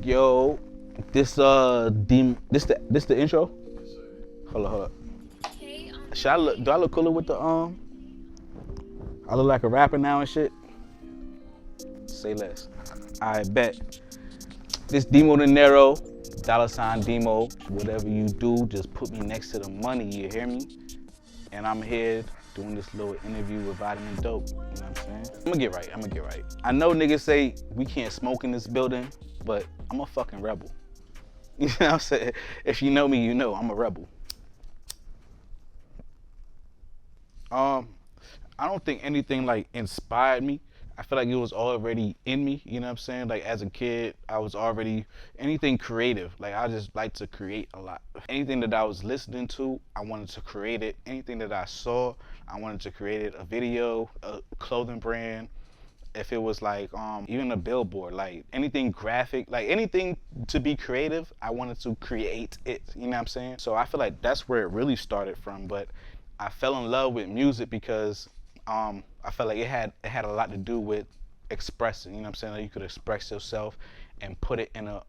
Yo, this this the intro? Hold up. Should I look? Do I look cooler with the I look like a rapper now and shit. Say less. I bet. This Deemo Dinero, $ Deemo. Whatever you do, just put me next to the money. You hear me? And I'm here doing this little interview with Vitamin Dope. You know what I'm saying? I'm gonna get right. I know niggas say we can't smoke in this building, but I'm a fucking rebel. You know what I'm saying? If you know me, you know I'm a rebel. I don't think anything like inspired me. I feel like it was already in me, you know what I'm saying? Like as a kid, I was already anything creative. Like I just like to create a lot. Anything that I was listening to, I wanted to create it. Anything that I saw, I wanted to create it. A video, a clothing brand, if it was like even a billboard, like anything graphic, like anything to be creative, I wanted to create it, you know what I'm saying? So I feel like that's where it really started from. But I fell in love with music because I felt like it had a lot to do with expressing, you know what I'm saying? Like you could express yourself and put it in a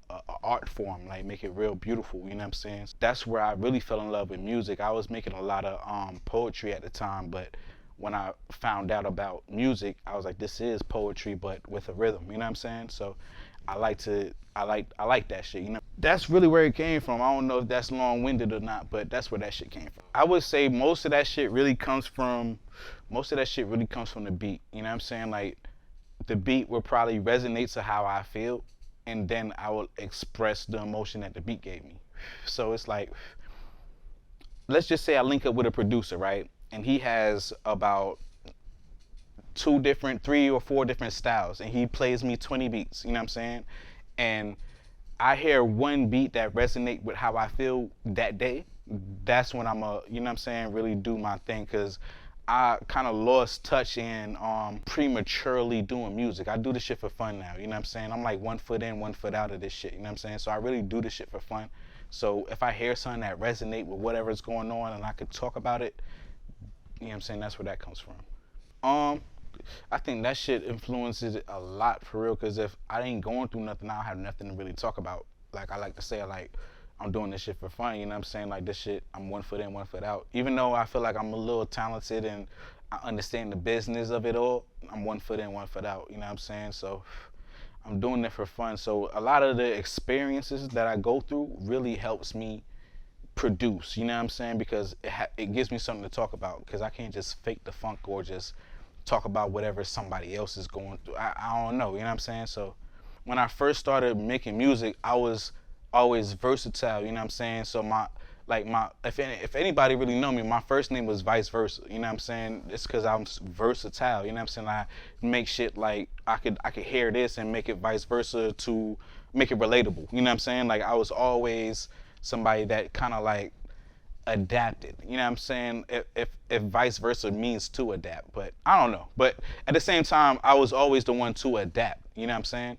art form, like make it real beautiful, you know what I'm saying? That's where I really fell in love with music. I was making a lot of poetry at the time, but when I found out about music, I was like, this is poetry, but with a rhythm, you know what I'm saying? So I like that shit, you know? That's really where it came from. I don't know if that's long-winded or not, but that's where that shit came from. I would say most of that shit really comes from the beat, you know what I'm saying? Like, the beat will probably resonate to how I feel, and then I will express the emotion that the beat gave me. So it's like, let's just say I link up with a producer, right? And he has about 3 or 4 different styles, and he plays me 20 beats, you know what I'm saying? And I hear one beat that resonate with how I feel that day. That's when I'm you know what I'm saying, really do my thing, because I kind of lost touch in prematurely doing music. I do this shit for fun now, you know what I'm saying? I'm like 1 foot in, 1 foot out of this shit, you know what I'm saying? So I really do this shit for fun. So if I hear something that resonate with whatever's going on and I could talk about it, you know what I'm saying, that's where that comes from. I think that shit influences it a lot for real, because if I ain't going through nothing, I don't have nothing to really talk about. Like I like to say, like, I'm doing this shit for fun, you know what I'm saying? Like this shit, I'm 1 foot in, 1 foot out. Even though I feel like I'm a little talented and I understand the business of it all, I'm 1 foot in, 1 foot out, you know what I'm saying? So I'm doing it for fun. So a lot of the experiences that I go through really helps me produce, you know what I'm saying? Because it gives me something to talk about, because I can't just fake the funk or just talk about whatever somebody else is going through. I don't know, you know what I'm saying? So when I first started making music, I was always versatile, you know what I'm saying? So if anybody really know me, my first name was Vice Versa, you know what I'm saying? It's because I'm versatile, you know what I'm saying? I make shit like I could hear this and make it vice versa to make it relatable, you know what I'm saying? Like I was always somebody that kind of like adapted, you know what I'm saying? If vice versa means to adapt, but I don't know. But at the same time, I was always the one to adapt, you know what I'm saying?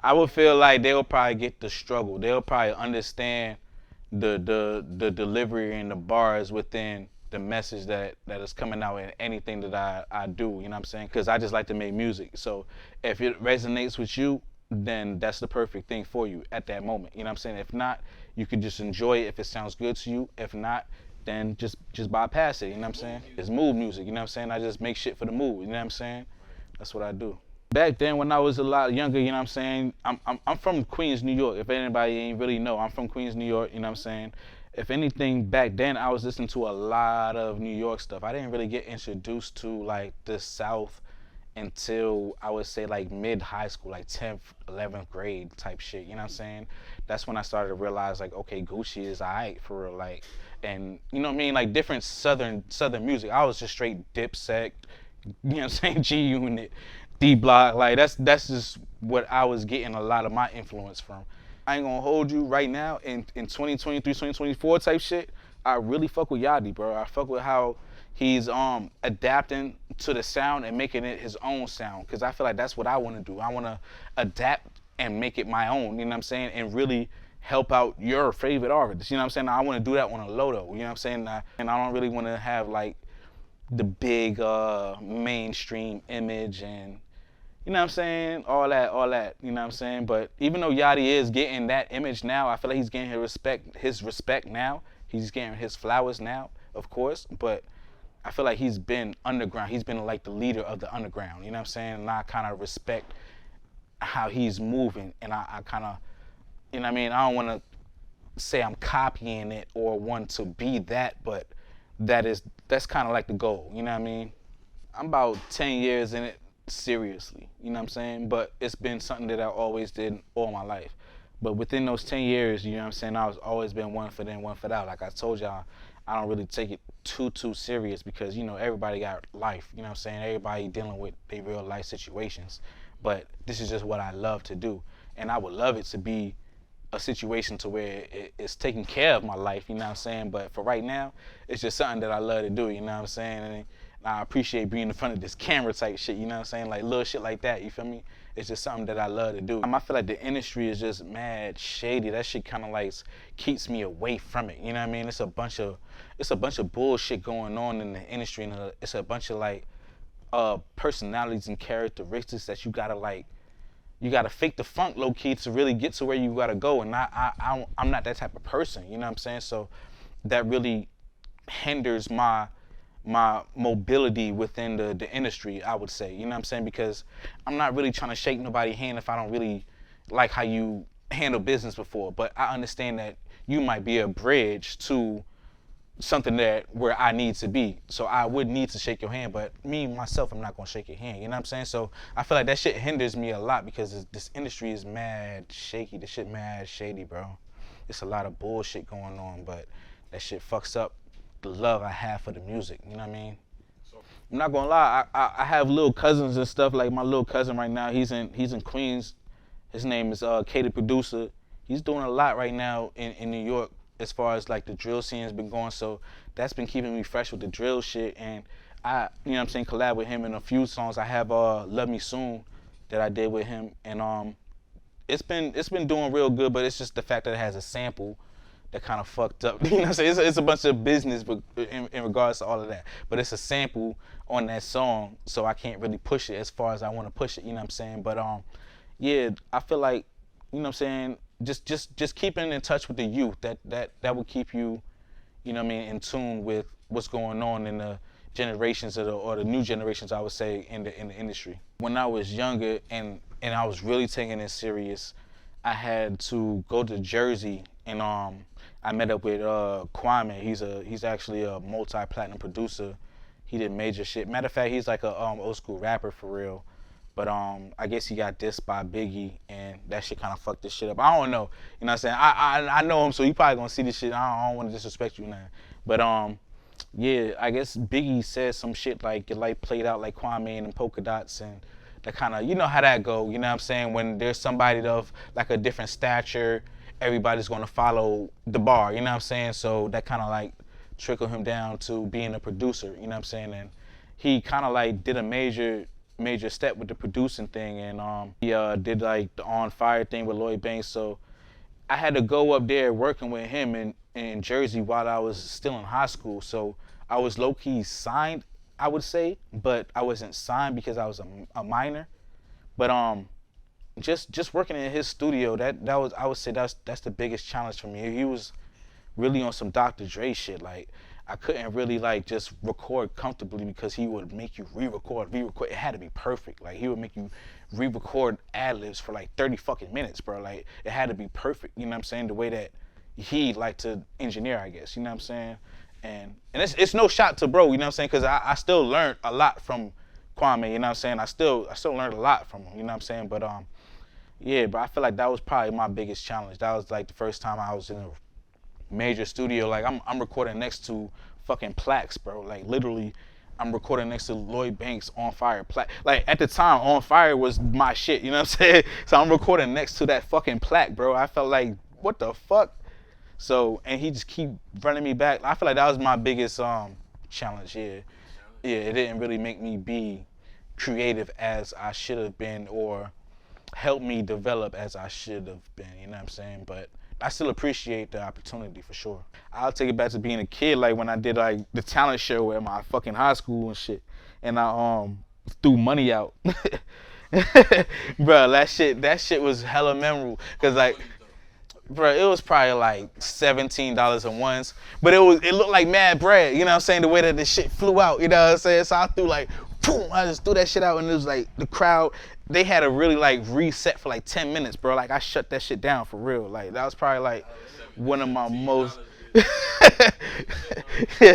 I would feel like they'll probably get the struggle. They'll probably understand the delivery and the bars within the message that is coming out in anything that I do, you know what I'm saying? Because I just like to make music. So if it resonates with you, then that's the perfect thing for you at that moment, you know what I'm saying? If not, you could just enjoy it if it sounds good to you. If not, then just bypass it, you know what I'm saying? It's mood music, you know what I'm saying? I just make shit for the mood, you know what I'm saying? That's what I do. Back then when I was a lot younger, you know what I'm saying? I'm from Queens, New York. If anybody ain't really know, I'm from Queens, New York, you know what I'm saying? If anything, back then I was listening to a lot of New York stuff. I didn't really get introduced to like the South until I would say like mid-high school, like 10th, 11th grade type shit, you know what I'm saying? That's when I started to realize like, okay, Gucci is alright for real, like, and you know what I mean? Like different southern music. I was just straight Dipset, you know what I'm saying? G Unit, D Block, like that's just what I was getting a lot of my influence from. I ain't gonna hold you right now in 2023, 2024 type shit. I really fuck with Yachty, bro. I fuck with how he's adapting to the sound and making it his own sound, because I feel like that's what I want to do. I want to adapt and make it my own, you know what I'm saying, and really help out your favorite artists, you know what I'm saying? I want to do that on a low though, you know what I'm saying? And I don't really want to have like the big mainstream image and you know what I'm saying? All that, you know what I'm saying? But even though Yachty is getting that image now, I feel like he's getting his respect now. He's getting his flowers now, of course. But I feel like he's been underground. He's been like the leader of the underground, you know what I'm saying? And I kind of respect how he's moving. And I kind of, you know what I mean? I don't want to say I'm copying it or want to be that, but that's kind of like the goal, you know what I mean? I'm about 10 years in it seriously, you know what I'm saying? But it's been something that I always did all my life. But within those 10 years, you know what I'm saying, I was always been one foot in, one foot out. Like I told y'all, I don't really take it too serious because, you know, everybody got life, you know what I'm saying? Everybody dealing with their real life situations. But this is just what I love to do. And I would love it to be a situation to where it's taking care of my life, you know what I'm saying? But for right now, it's just something that I love to do, you know what I'm saying? And I appreciate being in front of this camera type shit, you know what I'm saying? Like little shit like that, you feel me? It's just something that I love to do. I feel like the industry is just mad shady. That shit kind of like keeps me away from it, you know what I mean? It's a bunch of bullshit going on in the industry, and it's a bunch of like personalities and characteristics that you gotta fake the funk low key to really get to where you gotta go. And I'm not that type of person, you know what I'm saying? So that really hinders my mobility within the industry, I would say, you know what I'm saying? Because I'm not really trying to shake nobody's hand if I don't really like how you handle business before. But I understand that you might be a bridge to something that where I need to be. So I would need to shake your hand, but me myself, I'm not gonna shake your hand. You know what I'm saying? So I feel like that shit hinders me a lot because this industry is mad shaky. This shit mad shady, bro. It's a lot of bullshit going on, but that shit fucks up the love I have for the music. You know what I mean? I'm not gonna lie. I have little cousins and stuff. Like my little cousin right now, he's in Queens. His name is K the Producer. He's doing a lot right now in New York as far as like the drill scene has been going. So that's been keeping me fresh with the drill shit. And I, you know what I'm saying, collab with him in a few songs. I have Love Me Soon that I did with him. And it's been doing real good, but it's just the fact that it has a sample that kind of fucked up. You know what I'm saying? It's a bunch of business in regards to all of that. But it's a sample on that song, so I can't really push it as far as I want to push it, you know what I'm saying? But yeah, I feel like, you know what I'm saying, just keeping in touch with the youth, that will keep you, you know what I mean, in tune with what's going on in the generations or the new generations, I would say, in the industry. When I was younger and I was really taking it serious, I had to go to Jersey, and I met up with Kwame. He's actually a multi-platinum producer. He did major shit. Matter of fact, he's like a old school rapper for real. But I guess he got dissed by Biggie, and that shit kind of fucked this shit up. I don't know. You know what I'm saying? I know him, so he probably gonna see this shit. I don't want to disrespect you now. But yeah, I guess Biggie said some shit like it like played out like Kwame and Polka Dots, and that kind of, you know how that go. You know what I'm saying? When there's somebody of like a different stature, everybody's gonna follow the bar. You know what I'm saying? So that kind of like trickled him down to being a producer. You know what I'm saying? And he kind of like did a major step with the producing thing, and he did like the On Fire thing with Lloyd Banks. So I had to go up there working with him in Jersey while I was still in high school. So I was low-key signed, I would say, but I wasn't signed because I was a minor. But just working in his studio, that was, I would say that's the biggest challenge for me. He was really on some Dr. Dre shit. Like I couldn't really like just record comfortably because he would make you re-record. It had to be perfect. Like he would make you re-record ad-libs for like 30 fucking minutes, bro. Like it had to be perfect. You know what I'm saying? The way that he liked to engineer, I guess. You know what I'm saying? And it's no shot to bro. You know what I'm saying? Because I still learned a lot from Kwame. You know what I'm saying? I still learned a lot from him. You know what I'm saying? But yeah, but I feel like that was probably my biggest challenge. That was like the first time I was in a major studio. Like I'm recording next to fucking plaques, bro. Like literally, I'm recording next to Lloyd Banks On Fire plaque. Like at the time, On Fire was my shit. You know what I'm saying? So I'm recording next to that fucking plaque, bro. I felt like, what the fuck? So, and he just keep running me back. I feel like that was my biggest challenge. Yeah, it didn't really make me be creative as I should have been, or help me develop as I should have been. You know what I'm saying? But I still appreciate the opportunity for sure. I'll take it back to being a kid, like when I did like the talent show at my fucking high school and shit, and I threw money out, Bro, that shit was hella memorable. Cause like, bro, it was probably like $17 at once, but it looked like mad bread. You know what I'm saying? The way that the shit flew out. You know what I'm saying? So I threw like, boom, I just threw that shit out, and it was like the crowd. They had to really like reset for like 10 minutes, bro. Like I shut that shit down for real. Like that was probably like one of my most. Yeah,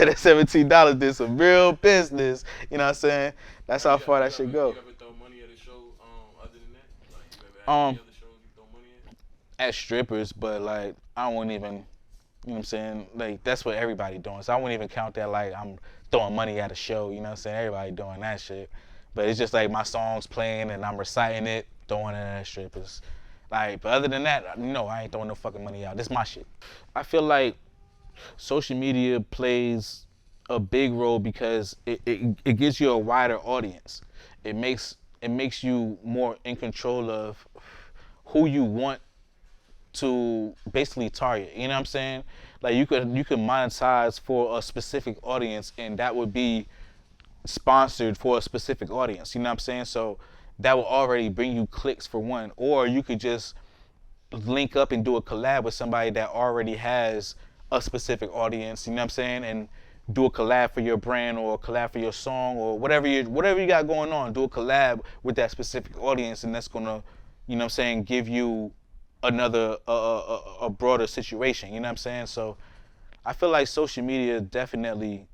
that $17 did some real business. You know what I'm saying? That's how far that shit go. You ever throw money at a show other than that? Like, you ever had any Um, other shows you throw money at strippers, but like I wouldn't even, you know what I'm saying? Like that's what everybody doing. So I wouldn't even count that like I'm throwing money at a show, you know what I'm saying? Everybody doing that shit. But it's just like my song's playing and I'm reciting it, throwing it at strippers. Like, but other than that, no, I ain't throwing no fucking money out. This is my shit. I feel like social media plays a big role because it gives you a wider audience. It makes you more in control of who you want to basically target. You know what I'm saying? Like you could monetize for a specific audience, and that would be sponsored for a specific audience. You know what I'm saying? So that will already bring you clicks for one, or you could just link up and do a collab with somebody that already has a specific audience. You know what I'm saying? And do a collab for your brand or a collab for your song or whatever you got going on. Do a collab with that specific audience, and that's gonna, you know what I'm saying, give you another a broader situation. You know what I'm saying? So I feel like social media definitely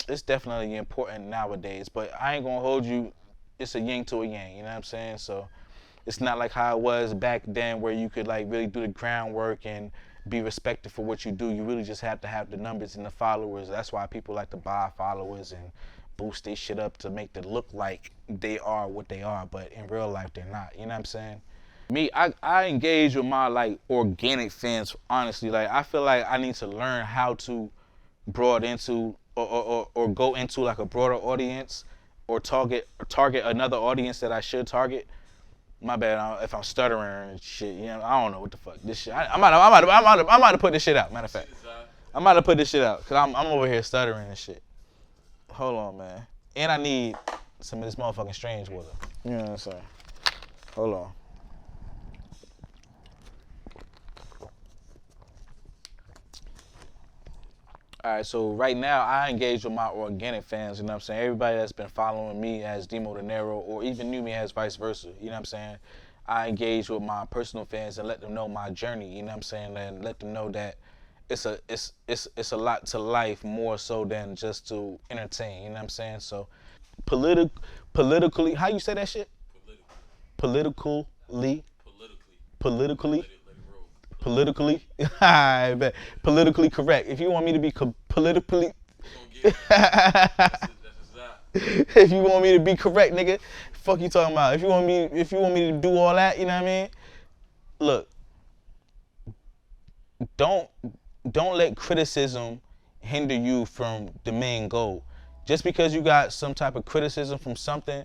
it's definitely important nowadays. But I ain't gonna hold you. It's a yin to a yang. You know what I'm saying? So it's not like how it was back then where you could like really do the groundwork and be respected for what you do. You really just have to have the numbers and the followers. That's why people like to buy followers and boost their shit up to make it look like they are what they are, but in real life they're not. You know what I'm saying? Me, I engage with my like organic fans honestly. Like I feel like I need to learn how to broad into or go into like a broader audience or target another audience that I should target. My bad if I'm stuttering and shit. You know, I don't know what the fuck this shit. I'm about to put this shit out. Matter of fact, I'm about to put this shit out because I'm over here stuttering and shit. Hold on, man. And I need some of this motherfucking strange water. You know what I'm saying? Hold on. All right, so right now I engage with my organic fans, you know what I'm saying? Everybody that's been following me as Deemo Dinero or even knew me as vice versa, you know what I'm saying? I engage with my personal fans and let them know my journey, you know what I'm saying? And let them know that it's a lot to life more so than just to entertain, you know what I'm saying? So politically, how you say that shit? Politically, politically, politically, I bet. Politically correct. If you want me to be politically, if you want me to be correct, nigga, fuck you talking about. If you want me to do all that, you know what I mean? Look, don't don't let criticism hinder you from the main goal. Just because you got some type of criticism from something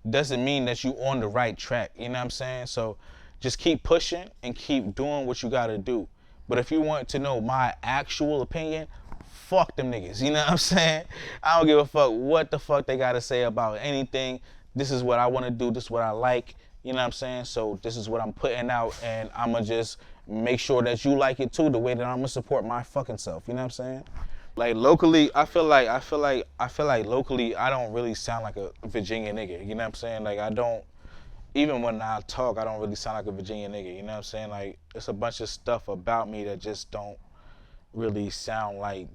doesn't mean that you on the right track. You know what I'm saying? So just keep pushing and keep doing what you gotta do. But if you want to know my actual opinion, fuck them niggas. You know what I'm saying? I don't give a fuck what the fuck they gotta say about anything. This is what I wanna do, this is what I like. You know what I'm saying? So this is what I'm putting out, and I'ma just make sure that you like it too, the way that I'ma support my fucking self. You know what I'm saying? Like locally, I feel like locally I don't really sound like a Virginia nigga. You know what I'm saying? Like I don't, even when I talk, I don't really sound like a Virginia nigga. You know what I'm saying? Like it's a bunch of stuff about me that just don't really sound like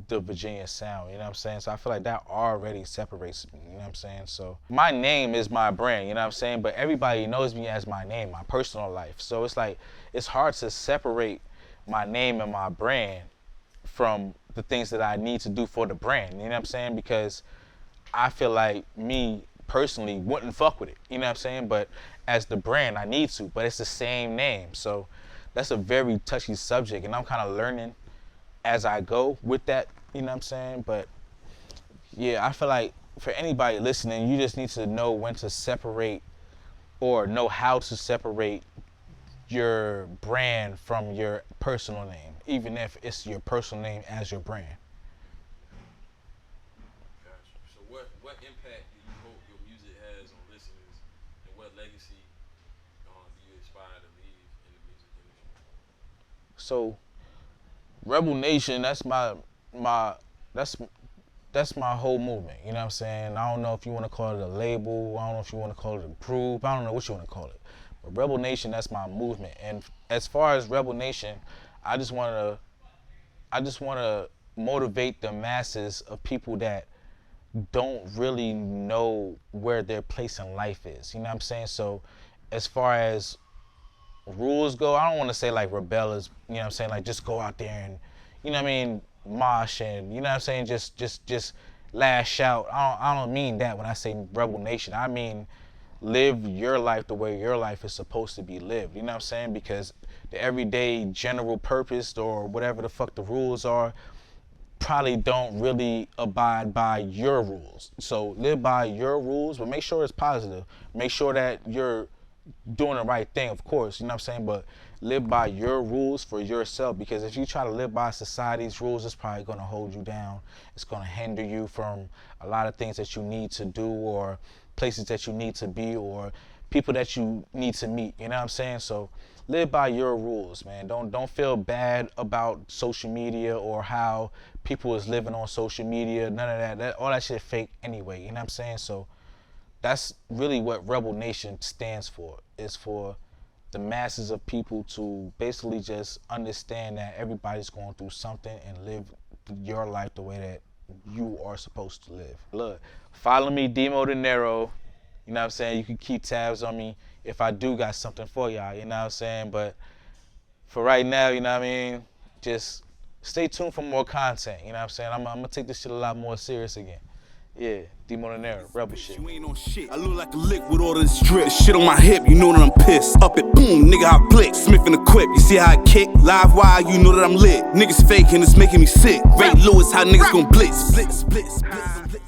the Virginia sound, you know what I'm saying? So I feel like that already separates me, you know what I'm saying? So my name is my brand, you know what I'm saying? But everybody knows me as my name, my personal life. So it's like, it's hard to separate my name and my brand from the things that I need to do for the brand, you know what I'm saying? Because I feel like me personally wouldn't fuck with it, you know what I'm saying? But as the brand, I need to, but it's the same name. So that's a very touchy subject, and I'm kind of learning as I go with that, you know what I'm saying? But yeah, I feel like for anybody listening, you just need to know when to separate or know how to separate your brand from your personal name, even if it's your personal name as your brand. Gotcha. So what impact do you hope your music has on listeners So Rebel Nation, my that's that's my whole movement. You know what I'm saying? I don't know if you want to call it a label. I don't know if you want to call it a group. I don't know what you want to call it. But Rebel Nation, that's my movement. And as far as Rebel Nation, I just want to motivate the masses of people that don't really know where their place in life is. You know what I'm saying? So as far as rules go, I don't want to say like rebel is, you know what I'm saying, like just go out there and, you know what I mean, mosh and, you know what I'm saying, just lash out. I don't mean that when I say Rebel Nation. I mean live your life the way your life is supposed to be lived. You know what I'm saying? Because the everyday general purpose or whatever the fuck the rules are probably don't really abide by your rules. So live by your rules, but make sure it's positive. Make sure that you're doing the right thing, of course, you know what I'm saying, but live by your rules for yourself, because if you try to live by society's rules, it's probably going to hold you down. It's going to hinder you from a lot of things that you need to do or places that you need to be or people that you need to meet, you know what I'm saying? So live by your rules, man. Don't feel bad about social media or how people is living on social media. None of that all that shit fake anyway, you know what I'm saying? So that's really what Rebel Nation stands for. Is for the masses of people to basically just understand that everybody's going through something and live your life the way that you are supposed to live. Look, follow me, Deemo Dinero. You know what I'm saying? You can keep tabs on me if I do got something for y'all, you know what I'm saying? But for right now, you know what I mean? Just stay tuned for more content, you know what I'm saying? I'm gonna take this shit a lot more serious again. Yeah, Deemo Dinero, rebel shit. You ain't on shit. I look like a lick with all this drip. Shit on my hip, you know that I'm pissed. Up it, boom, nigga, I blick. Smith in the quip, you see how I kick? Live wire, you know that I'm lit. Niggas fake and it's making me sick. Ray Lewis, how niggas gon' blitz. Blitz, blitz, blitz, blitz.